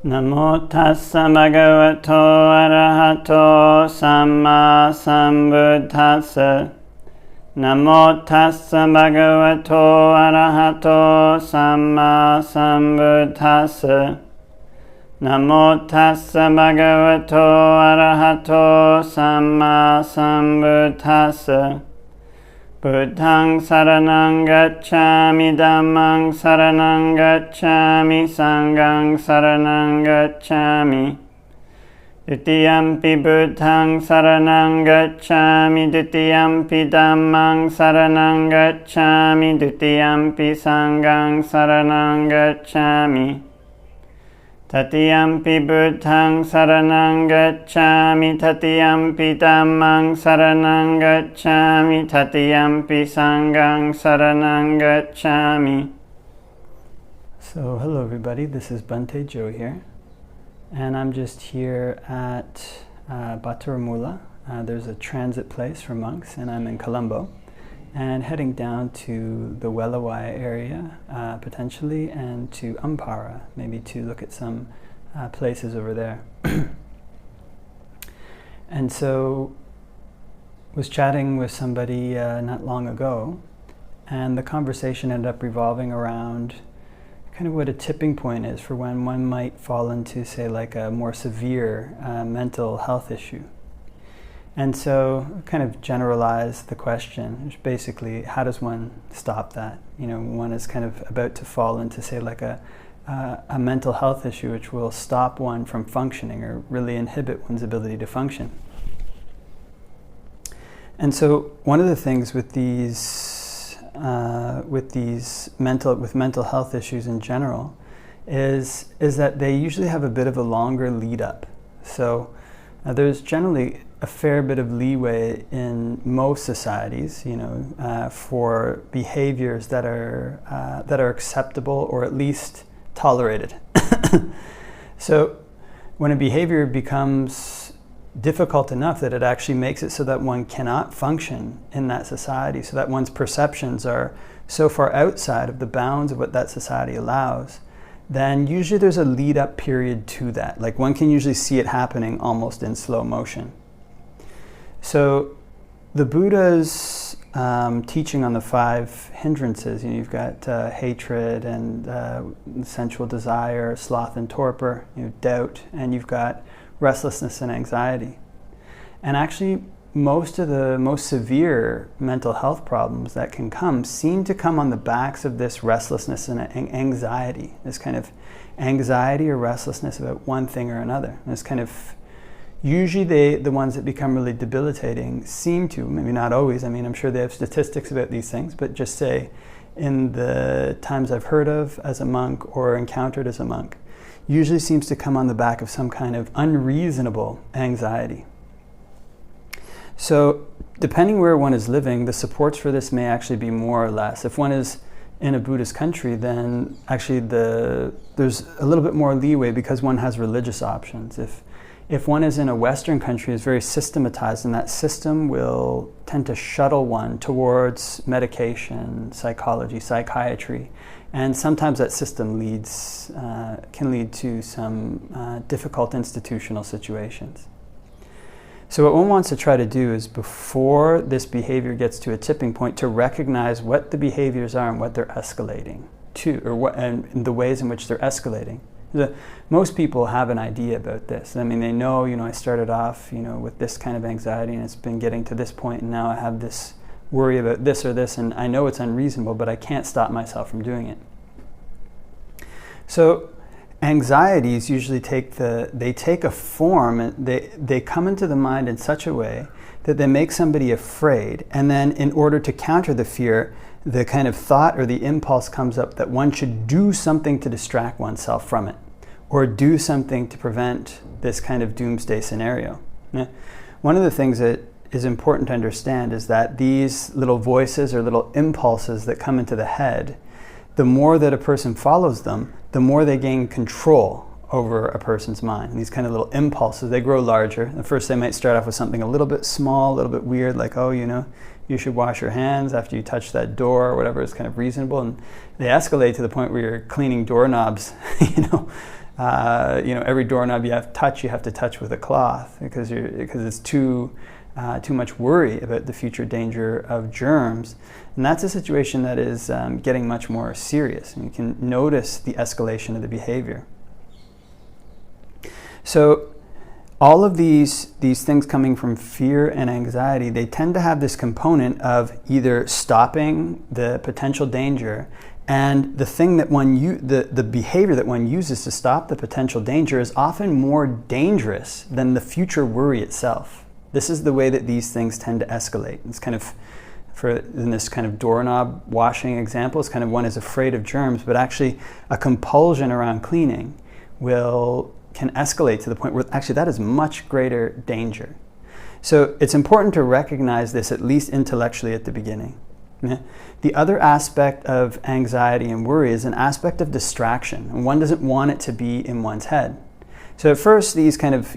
Namo tassa bhagavato arahato samma sambuddhassa. Namo tassa bhagavato arahato samma sambuddhassa. Namo tassa bhagavato arahato samma sambuddhassa. Buddhaṃ saranang gacchāmi, Dhammaṃ saranang gacchāmi, Sanghaṃ saranang gacchāmi. Dutiyampi Buddhaṃ saranang gacchāmi, Dutiyampi Dhammaṃ saranang gacchāmi, Dutiyampi Sanghaṃ saranang gacchāmi. Tatiyampi Buddhaṃ saranang gacchāmi, Tatiyampi Dhammaṃ saranang gacchāmi, Tatiyampi Sanghaṃ saranang gacchāmi. So, hello everybody, this is Bhante Joe here, and I'm just here at Bhattaramula. There's a transit place for monks, and I'm in Colombo, and heading down to the Welawai area, potentially, and to Ampara, maybe to look at some places over there. And so, was chatting with somebody not long ago, and the conversation ended up revolving around kind of what a tipping point is for when one might fall into, say, like a more severe mental health issue. And so kind of generalized the question, which basically, how does one stop that? You know, one is kind of about to fall into, say, like a mental health issue which will stop one from functioning or really inhibit one's ability to function. And so one of the things with mental health issues in general is that they usually have a bit of a longer lead up. So there's generally a fair bit of leeway in most societies, you know, for behaviors that are acceptable or at least tolerated. So when a behavior becomes difficult enough that it actually makes it so that one cannot function in that society, so that one's perceptions are so far outside of the bounds of what that society allows, then usually there's a lead up period to that. Like one can usually see it happening almost in slow motion. So the Buddha's teaching on the 5 hindrances, you know, you've got hatred and sensual desire, sloth and torpor, you know, doubt, and you've got restlessness and anxiety. And actually most of the most severe mental health problems that can come seem to come on the backs of this restlessness and anxiety, this kind of anxiety or restlessness about one thing or another. This kind of, usually the ones that become really debilitating seem to, maybe not always, I mean, I'm sure they have statistics about these things, but just say in the times I've heard of as a monk or encountered as a monk, usually seems to come on the back of some kind of unreasonable anxiety. So depending where one is living, the supports for this may actually be more or less. If one is in a Buddhist country, then actually there's a little bit more leeway because one has religious options. If one is in a Western country, it's very systematized, and that system will tend to shuttle one towards medication, psychology, psychiatry, and sometimes that system can lead to some difficult institutional situations. So what one wants to try to do is, before this behavior gets to a tipping point, to recognize what the behaviors are and what they're escalating to, and the ways in which they're escalating. Most people have an idea about this. I mean, they know, you know, I started off, you know, with this kind of anxiety, and it's been getting to this point, and now I have this worry about this or this, and I know it's unreasonable, but I can't stop myself from doing it. So anxieties usually take a form, and they come into the mind in such a way that they make somebody afraid, and then in order to counter the fear, the kind of thought or the impulse comes up that one should do something to distract oneself from it, or do something to prevent this kind of doomsday scenario. Now, one of the things that is important to understand is that these little voices or little impulses that come into the head, the more that a person follows them, the more they gain control over a person's mind. And these kind of little impulses, they grow larger. At first they might start off with something a little bit small, a little bit weird, like, oh, you know, you should wash your hands after you touch that door, or whatever is kind of reasonable. And they escalate to the point where you're cleaning doorknobs, you know, every doorknob you have to touch with a cloth because it's too much worry about the future danger of germs. And that's a situation that is getting much more serious, and you can notice the escalation of the behavior. So all of these things coming from fear and anxiety, they tend to have this component of either stopping the potential danger, and the thing that the behavior that one uses to stop the potential danger is often more dangerous than the future worry itself. This is the way that these things tend to escalate. It's kind of, in this kind of doorknob washing example, it's kind of one is afraid of germs, but actually a compulsion around cleaning can escalate to the point where actually that is much greater danger. So it's important to recognize this, at least intellectually at the beginning. Yeah? The other aspect of anxiety and worry is an aspect of distraction, and one doesn't want it to be in one's head. So at first, these kind of,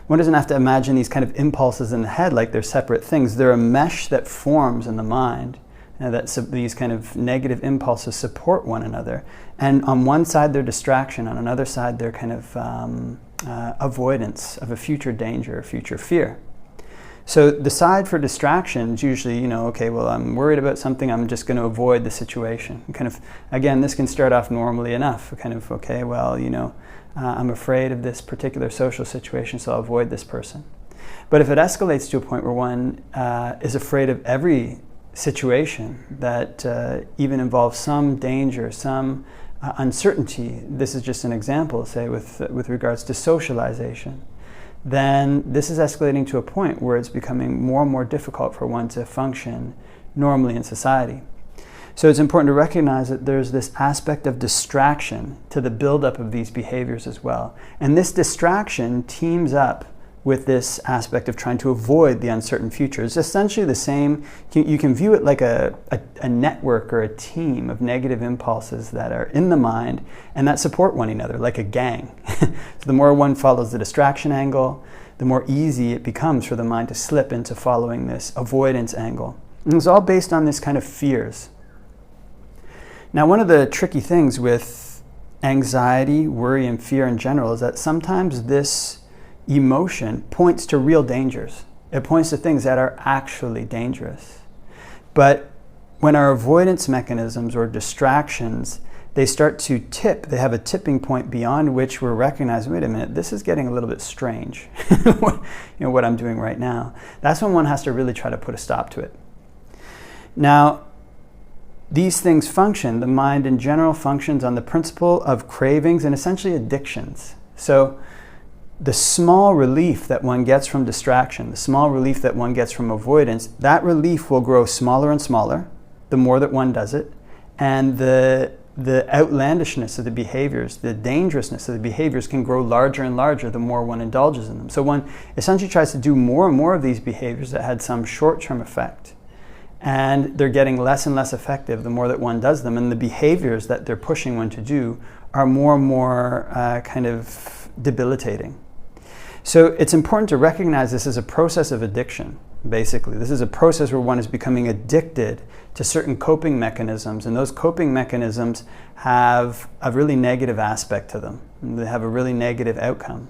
one doesn't have to imagine these kind of impulses in the head like they're separate things. They're a mesh that forms in the mind, and these kind of negative impulses support one another. And on one side, they're distraction. On another side, they're kind of avoidance of a future danger or future fear. So the side for distraction is usually, I'm worried about something, I'm just going to avoid the situation. Kind of, again, this can start off normally enough. Kind of, I'm afraid of this particular social situation, so I'll avoid this person. But if it escalates to a point where one is afraid of every situation that even involves some danger, some uncertainty, this is just an example, say, with regards to socialization, then this is escalating to a point where it's becoming more and more difficult for one to function normally in society. So it's important to recognize that there's this aspect of distraction to the buildup of these behaviors as well. And this distraction teams up with this aspect of trying to avoid the uncertain future. It's essentially the same. You can view it like a network or a team of negative impulses that are in the mind and that support one another, like a gang. So the more one follows the distraction angle, the more easy it becomes for the mind to slip into following this avoidance angle. And it's all based on this kind of fears. Now, one of the tricky things with anxiety, worry, and fear in general is that sometimes this emotion points to real dangers. It points to things that are actually dangerous. But when our avoidance mechanisms or distractions, they start to tip, they have a tipping point beyond which we're recognizing, wait a minute, this is getting a little bit strange, what I'm doing right now. That's when one has to really try to put a stop to it. Now, these things function, the mind in general functions on the principle of cravings and essentially addictions. So the small relief that one gets from distraction, the small relief that one gets from avoidance, that relief will grow smaller and smaller the more that one does it. And the outlandishness of the behaviors, the dangerousness of the behaviors can grow larger and larger the more one indulges in them. So one essentially tries to do more and more of these behaviors that had some short-term effect. And they're getting less and less effective the more that one does them. And the behaviors that they're pushing one to do are more and more kind of debilitating. So it's important to recognize this as a process of addiction, basically. This is a process where one is becoming addicted to certain coping mechanisms, and those coping mechanisms have a really negative aspect to them. They have a really negative outcome.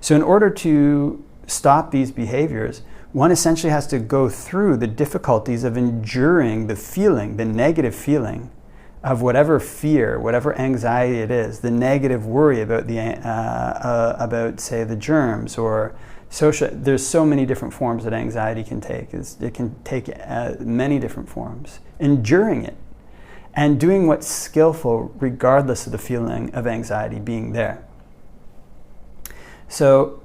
So in order to stop these behaviors, one essentially has to go through the difficulties of enduring the feeling, the negative feeling of whatever fear, whatever anxiety it is, the negative worry about say, the germs or social. There's so many different forms that anxiety can take. It can take many different forms. Enduring it and doing what's skillful regardless of the feeling of anxiety being there. So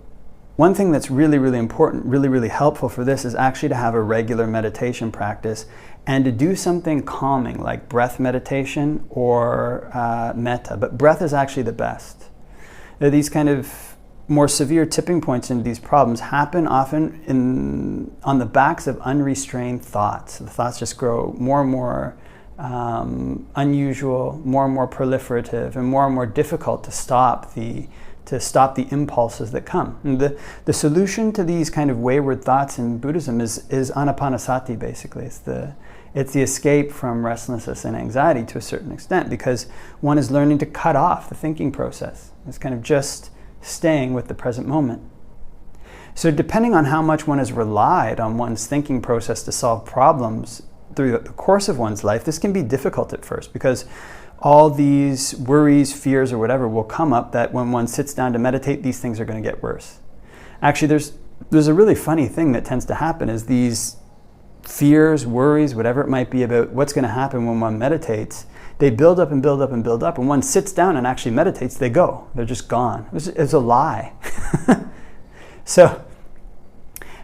one thing that's really, really important, really, really helpful for this is actually to have a regular meditation practice and to do something calming like breath meditation or metta. But breath is actually the best. These kind of more severe tipping points into these problems happen often on the backs of unrestrained thoughts. The thoughts just grow more and more unusual, more and more proliferative, and more difficult to stop the impulses that come. And the solution to these kind of wayward thoughts in Buddhism is anapanasati, basically. It's the escape from restlessness and anxiety to a certain extent, because one is learning to cut off the thinking process. It's kind of just staying with the present moment. So depending on how much one has relied on one's thinking process to solve problems through the course of one's life, this can be difficult at first, because all these worries, fears, or whatever will come up that when one sits down to meditate, these things are going to get worse. Actually, there's a really funny thing that tends to happen is these fears, worries, whatever it might be about what's going to happen when one meditates, they build up and build up and build up. And one sits down and actually meditates, they go. They're just gone. It's a lie. So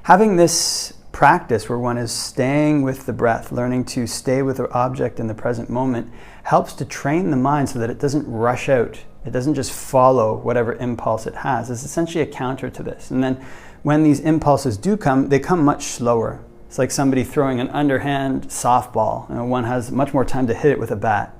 having this practice where one is staying with the breath, learning to stay with the object in the present moment, helps to train the mind so that it doesn't rush out. It doesn't just follow whatever impulse it has. It's essentially a counter to this. And then when these impulses do come, they come much slower. It's like somebody throwing an underhand softball. One has much more time to hit it with a bat.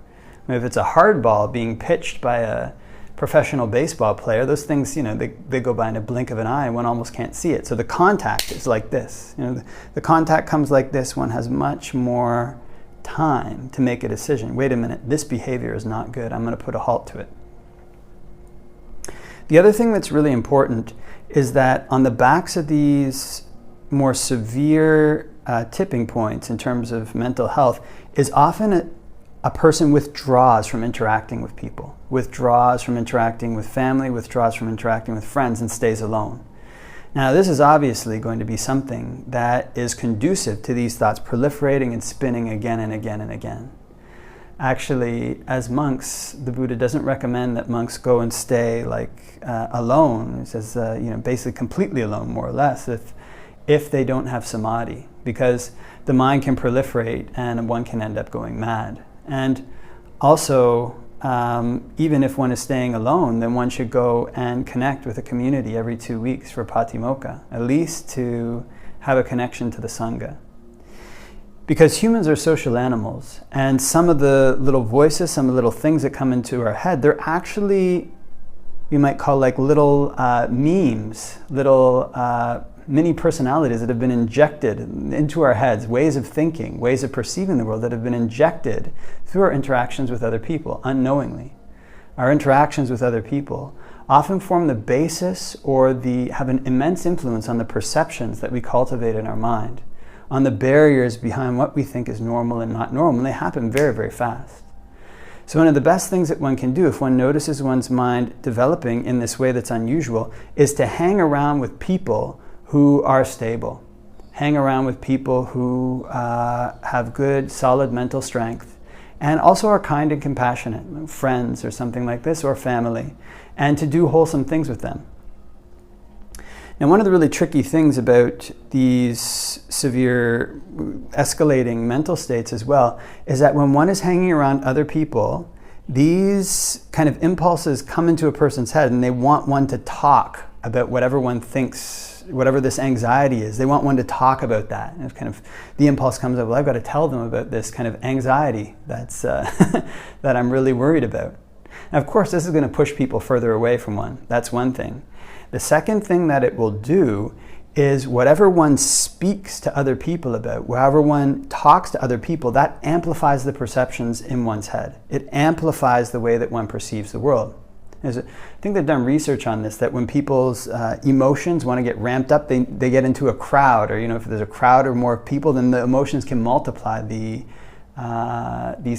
If it's a hard ball being pitched by a professional baseball player, those things, they go by in a blink of an eye and one almost can't see it. So the contact is like this. The contact comes like this. One has much more time to make a decision. Wait a minute, this behavior is not good. I'm going to put a halt to it. The other thing that's really important is that on the backs of these more severe tipping points in terms of mental health is often a person withdraws from interacting with people, withdraws from interacting with family, withdraws from interacting with friends, and stays alone. Now, this is obviously going to be something that is conducive to these thoughts proliferating and spinning again and again and again. Actually, as monks, the Buddha doesn't recommend that monks go and stay alone. He says, basically completely alone, more or less, if they don't have samadhi, because the mind can proliferate and one can end up going mad. And also, even if one is staying alone, then one should go and connect with a community every 2 weeks for patimokkha, at least to have a connection to the Sangha. Because humans are social animals, and some of the little voices, some of the little things that come into our head, they're actually, you might call little memes, little mini personalities that have been injected into our heads, ways of thinking, ways of perceiving the world that have been injected through our interactions with other people, unknowingly. Our interactions with other people often form the basis or have an immense influence on the perceptions that we cultivate in our mind, on the barriers behind what we think is normal and not normal, and they happen very, very fast. So one of the best things that one can do if one notices one's mind developing in this way that's unusual is to hang around with people who are stable. Hang around with people who have good, solid mental strength, and also are kind and compassionate, friends or something like this, or family, and to do wholesome things with them. Now, one of the really tricky things about these severe escalating mental states as well is that when one is hanging around other people, these kind of impulses come into a person's head and they want one to talk about whatever one thinks, whatever this anxiety is. They want one to talk about that. And kind of the impulse comes up, well, I've got to tell them about this kind of anxiety that's that I'm really worried about. Now, of course, this is going to push people further away from one. That's one thing. The second thing that it will do is whatever one speaks to other people about, wherever one talks to other people, that amplifies the perceptions in one's head. It amplifies the way that one perceives the world. I think they've done research on this, that when people's emotions want to get ramped up, they get into a crowd, or if there's a crowd or more people, then the emotions can multiply. These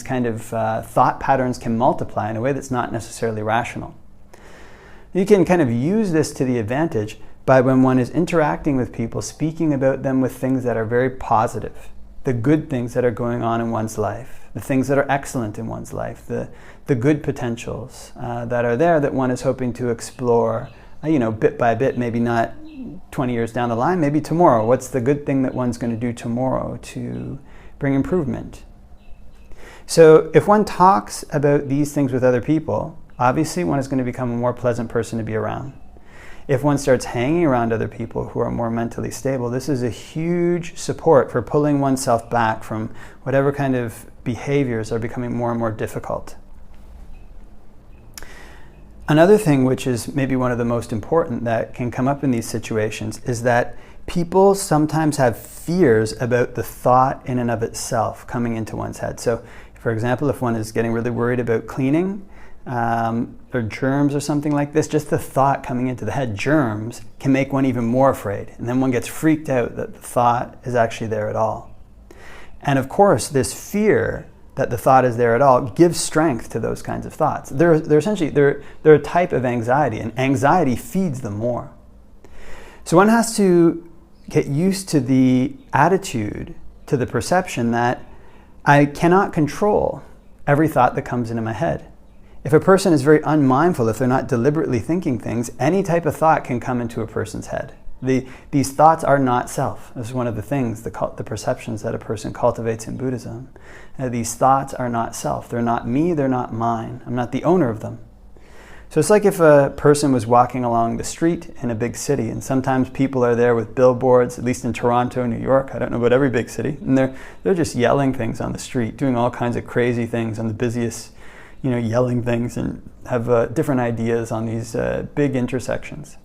kind of thought patterns can multiply in a way that's not necessarily rational. You can kind of use this to the advantage by when one is interacting with people, speaking about them with things that are very positive, the good things that are going on in one's life, the things that are excellent in one's life, the good potentials that are there that one is hoping to explore, bit by bit, maybe not 20 years down the line, maybe tomorrow. What's the good thing that one's going to do tomorrow to bring improvement? So if one talks about these things with other people, obviously one is going to become a more pleasant person to be around. If one starts hanging around other people who are more mentally stable, this is a huge support for pulling oneself back from whatever kind of behaviors are becoming more and more difficult. Another thing, which is maybe one of the most important that can come up in these situations, is that people sometimes have fears about the thought in and of itself coming into one's head. So, for example, if one is getting really worried about cleaning or germs or something like this, just the thought coming into the head, germs, can make one even more afraid. And then one gets freaked out that the thought is actually there at all. And of course, this fear that the thought is there at all gives strength to those kinds of thoughts. They're a type of anxiety, and anxiety feeds them more. So one has to get used to the attitude, to the perception that I cannot control every thought that comes into my head. If a person is very unmindful, if they're not deliberately thinking things, any type of thought can come into a person's head. These thoughts are not self. This is one of the things, the perceptions that a person cultivates in Buddhism. These thoughts are not self. They're not me, they're not mine. I'm not the owner of them. So it's like if a person was walking along the street in a big city, and sometimes people are there with billboards, at least in Toronto, New York, I don't know about every big city, and they're just yelling things on the street, doing all kinds of crazy things on the busiest, yelling things, and have different ideas on these big intersections.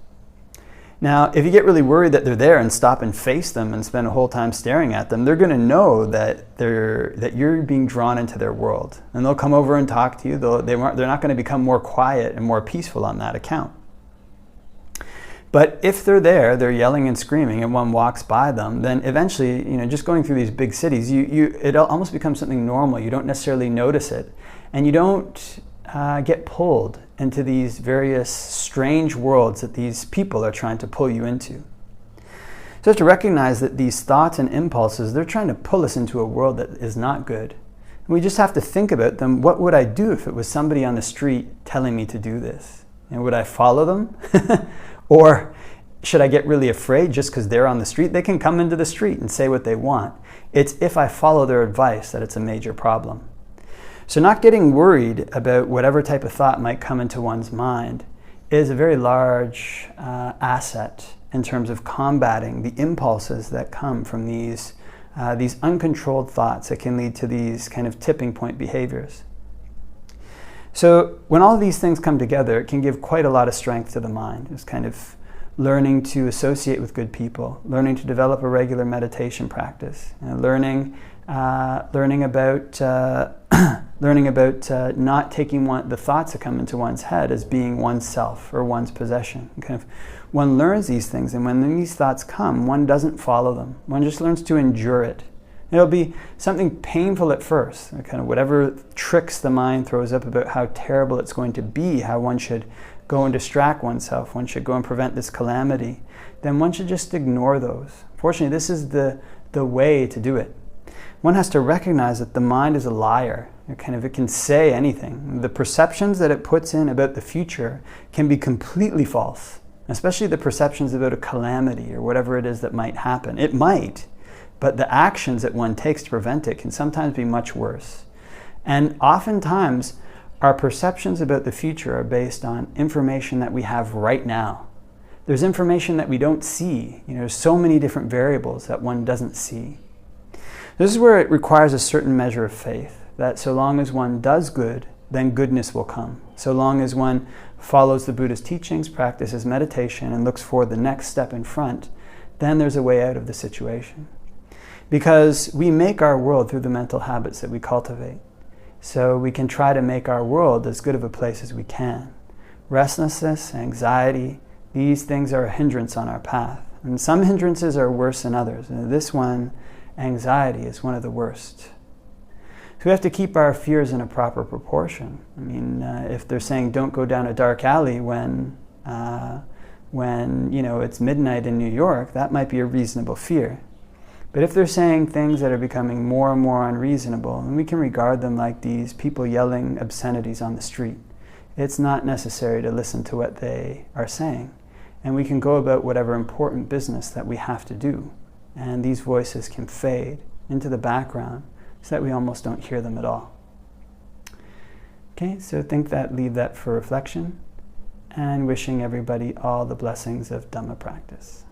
Now, if you get really worried that they're there and stop and face them and spend a whole time staring at them, they're going to know that you're being drawn into their world. And they'll come over and talk to you. They're not going to become more quiet and more peaceful on that account. But if they're there, they're yelling and screaming, and one walks by them, then eventually, just going through these big cities, it almost becomes something normal. You don't necessarily notice it. And you don't get pulled into these various strange worlds that these people are trying to pull you into. So you have to recognize that these thoughts and impulses, they're trying to pull us into a world that is not good. And we just have to think about them. What would I do if it was somebody on the street telling me to do this? Would I follow them? Or should I get really afraid just because they're on the street? They can come into the street and say what they want. It's if I follow their advice that it's a major problem. So not getting worried about whatever type of thought might come into one's mind is a very large asset in terms of combating the impulses that come from these uncontrolled thoughts that can lead to these kind of tipping point behaviors. So when all of these things come together, it can give quite a lot of strength to the mind. It's kind of learning to associate with good people, learning to develop a regular meditation practice, learning about not taking the thoughts that come into one's head as being oneself or one's possession. One learns these things, and when these thoughts come, one doesn't follow them. One just learns to endure it. It'll be something painful at first, kind of whatever tricks the mind throws up about how terrible it's going to be, how one should go and distract oneself, one should go and prevent this calamity, then one should just ignore those. Fortunately, this is the way to do it. One has to recognize that the mind is a liar. It can say anything. The perceptions that it puts in about the future can be completely false, especially the perceptions about a calamity or whatever it is that might happen. It might, but the actions that one takes to prevent it can sometimes be much worse. And oftentimes, our perceptions about the future are based on information that we have right now. There's information that we don't see. There's so many different variables that one doesn't see. This is where it requires a certain measure of faith, that so long as one does good, then goodness will come. So long as one follows the Buddha's teachings, practices meditation, and looks for the next step in front, then there's a way out of the situation. Because we make our world through the mental habits that we cultivate. So we can try to make our world as good of a place as we can. Restlessness, anxiety, these things are a hindrance on our path. And some hindrances are worse than others. And this one, anxiety, is one of the worst. So we have to keep our fears in a proper proportion. If they're saying don't go down a dark alley when it's midnight in New York, that might be a reasonable fear. But if they're saying things that are becoming more and more unreasonable, then we can regard them like these people yelling obscenities on the street. It's not necessary to listen to what they are saying. And we can go about whatever important business that we have to do. And these voices can fade into the background so that we almost don't hear them at all. Okay, so leave that for reflection, and wishing everybody all the blessings of Dhamma practice.